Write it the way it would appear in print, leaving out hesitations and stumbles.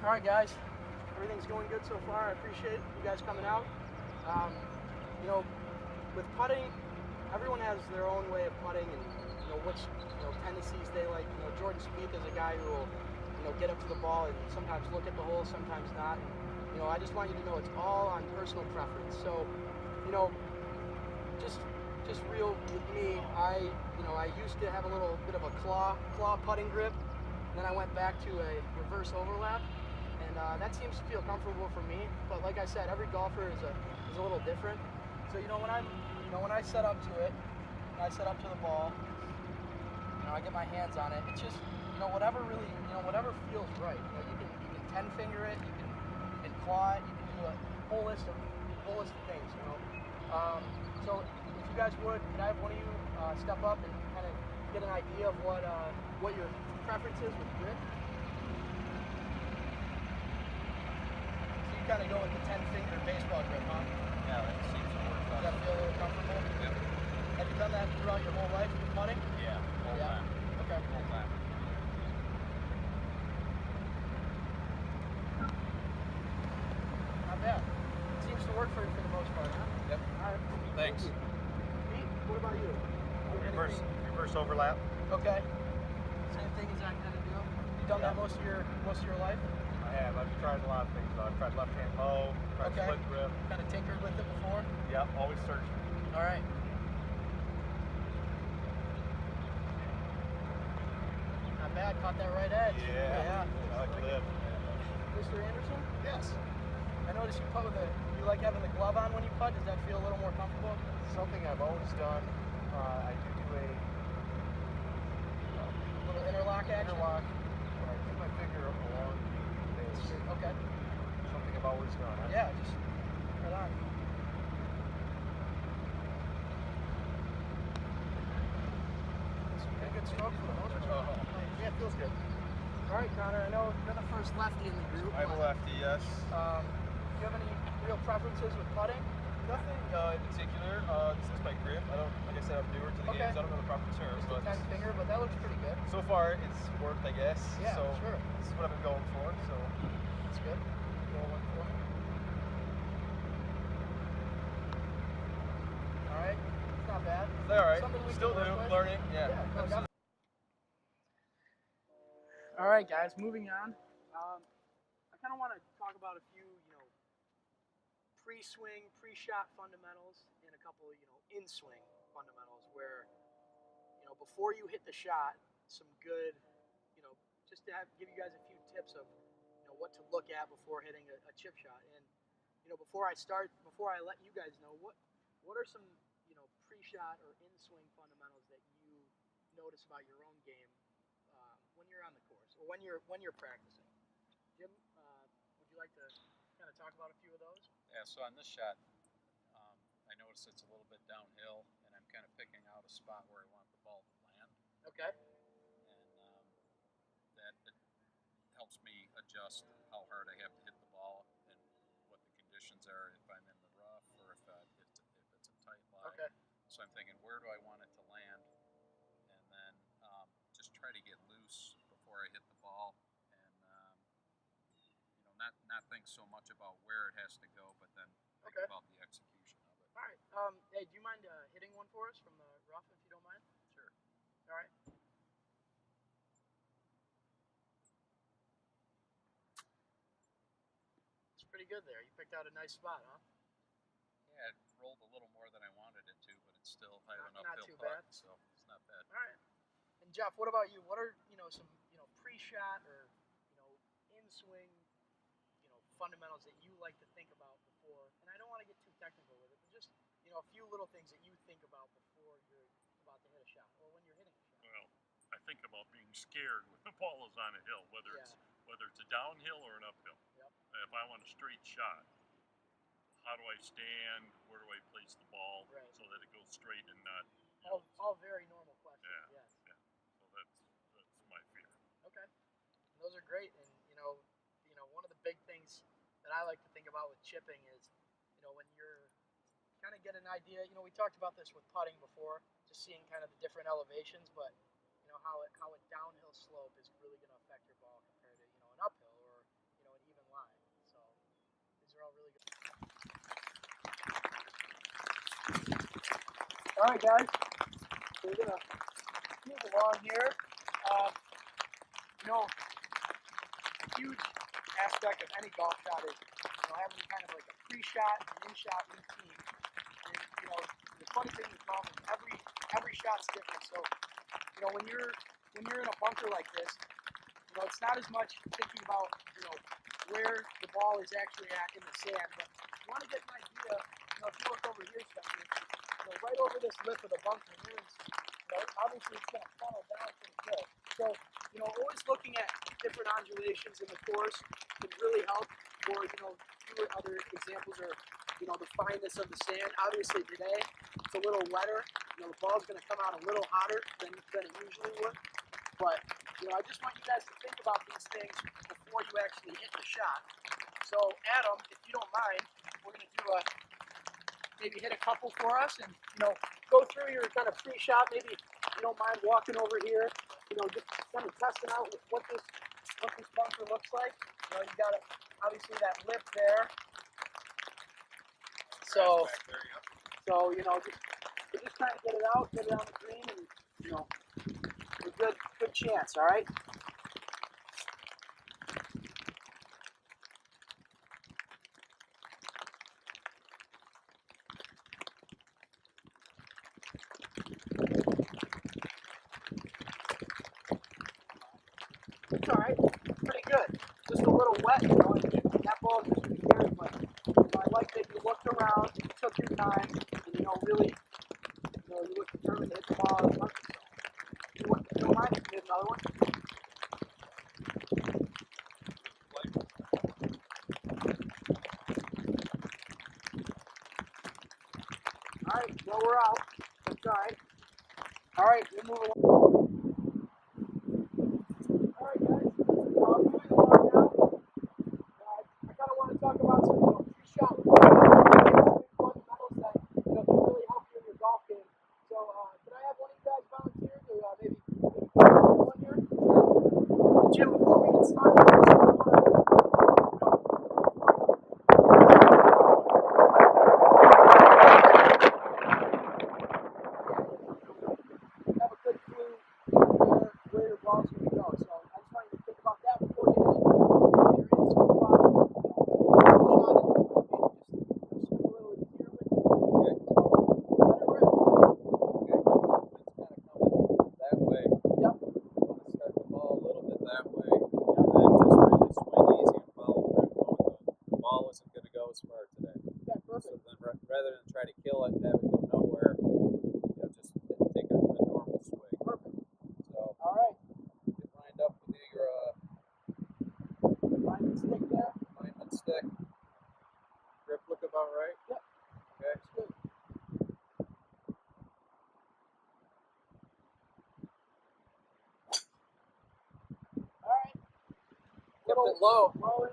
All right, guys. Everything's going good so far. I appreciate you guys coming out. Um, you know, with putting, everyone has their own way of putting, and which tendencies they like. Jordan Spieth is a guy who will get up to the ball and sometimes look at the hole, sometimes not. And, I just want you to know it's all on personal preference. So, just real with me. I used to have a little bit of a claw putting grip. Then I went back to a reverse overlap, and that seems to feel comfortable for me. But like I said, every golfer is a little different. So when I set up to it, I set up to the ball. I get my hands on it. It's just whatever really whatever feels right. You can 10-finger it, you can claw it, you can do a whole list of things. So if you guys would, could I have one of you step up and kind of get an idea of what your preference is with grip? So you kind of go with the 10-finger baseball grip, huh? Yeah, that seems to work. Does that feel a little comfortable? Yep. Have you done that throughout your whole life with putting? Yeah, whole time. Okay. Whole time. Not bad. It seems to work for you for the most part, huh? Yep. All right. Thanks. Pete, what about you? Reverse overlap. Okay. Same thing as that kind of deal. You done that most of your life? I have. I've tried a lot of things. I've tried left-hand low, tried split grip. Kind of tinkered with it before? Yep, always searching. All right. Not bad. Caught that right edge. Yeah. I like to live. Mr. Anderson? Yes. I noticed you putt with you like having the glove on when you putt. Does that feel a little more comfortable? Something I've always done. I do a little interlock action? Interlock. When I put my finger along the base. Okay. Something I've always done. Yeah, just right on. It's a pretty good stroke for the most part. Yeah, it feels good. All right, Connor, I know you're the first lefty in the group. I'm a lefty, yes. Do you have any real preferences with putting? Nothing in particular. This is my grip. Like I said, I'm newer to the game, so I don't know the proper terms. Just a 10-finger, but that looks pretty good. So far, it's worked, I guess. Yeah, so sure. This is what I've been going for. So that's good. Roll one for me. All right, it's not bad. It's all right. Something we Still can new, work with. learning. Yeah. Absolutely. All right, guys, moving on. I kind of want to talk about a few, pre-swing, pre-shot fundamentals and a couple of, in-swing fundamentals where, before you hit the shot, some good, just to give you guys a few tips of, what to look at before hitting a chip shot. And, before I let you guys know, what are some, pre-shot or in-swing fundamentals that you notice about your own game when you're on the course or when you're practicing? Jim, would you like to kind of talk about a few of those? Yeah, so on this shot, I notice it's a little bit downhill, and I'm kind of picking out a spot where I want the ball to land. Okay. And that helps me adjust how hard I have to hit the ball and what the conditions are if I'm in the rough or if it's a tight lie. Okay. So I'm thinking, where do I want it to land? And then just try to get loose before I hit the ball. Not think so much about where it has to go, but then think about the execution of it. All right. Hey, do you mind hitting one for us from the rough, if you don't mind? Sure. All right. It's pretty good there. You picked out a nice spot, huh? Yeah, it rolled a little more than I wanted it to, but it's still I have an not uphill too bad. putt, so it's not bad. All right. And Jeff, what about you? What are some pre-shot or in-swing fundamentals that you like to think about before? And I don't want to get too technical with it, but just a few little things that you think about before you're about to hit a shot or when you're hitting a shot. Well, I think about being scared when the ball is on a hill, whether it's a downhill or an uphill. Yep. If I want a straight shot, how do I stand? Where do I place the ball so that it goes straight and not? All very normal questions. Yeah. Yes. Yeah. So that's my fear. Okay. And those are great, and one of the big things that I like to think about with chipping is, when you're kind of get an idea. We talked about this with putting before, just seeing kind of the different elevations, but how a downhill slope is really going to affect your ball compared to an uphill or an are all really good. All right, guys. So we're gonna move along here. You know, a huge aspect of any golf shot is, you know, having kind of like a pre-shot and in-shot routine. And you know, the funny thing is, Tom, is every shot's different. So, you know, when you're in a bunker like this, you know, it's not as much thinking about, you know, where the ball is actually at in the sand, but you want to get an idea. You know, if you look over here, Spencer, you know, right over this lip of the bunker, there is, you know, obviously it's going to funnel down pretty good. So, you know, always looking at different undulations in the course can really help. Or, you know, few other examples are, you know, the fineness of the sand. Obviously today it's a little wetter. You know, the ball's going to come out a little hotter than it usually would. But, you know, I just want you guys to think about these things before you actually hit the shot. So, Adam, if you don't mind, we're going to do maybe hit a couple for us and, you know, go through your kind of pre-shot. Maybe you don't mind walking over here, you know, just kind of testing out what this bunker looks like. You know, you got obviously that lip there. So, you know, just kind of get it out, get it on the green, and, you know, a good chance, all right? It's all right, pretty good. Just a little wet, you know, and that ball is just pretty good, but you know, I like that you looked around, you took your time, and, you know, really, you know, you look determined to hit the ball as much as so. You don't mind if you hit another one? All right, well, we're out. That's all right. All right, we'll move along. All right, guys. Moving along now. I kind of want to talk about some, you know, pre-shot fundamentals that, you know, can really help you in your golf game. So, can I have one of you guys volunteer to maybe one here? Sure. Jim, before we get started, I just want to, have a good clue where your ball's going to go. So I just want you to think about that before you hit it. If you're in sweet spot, you know, shot it, maybe just swing a little here with it. Okay. So let it rip. Okay, so it's kind of coming that way. Yep. I want to start the ball a little bit that way, and then just really swing easy and follow through, knowing the ball isn't going to go as far today. Yeah, perfect. So then rather than try to kill it and have it go nowhere, you know, just take a normal swing. Perfect. So All right. get lined up with your Alignment stick there. alignment stick. Grip look about right? Yep. Okay. That's good. All right. Kept it low. Low in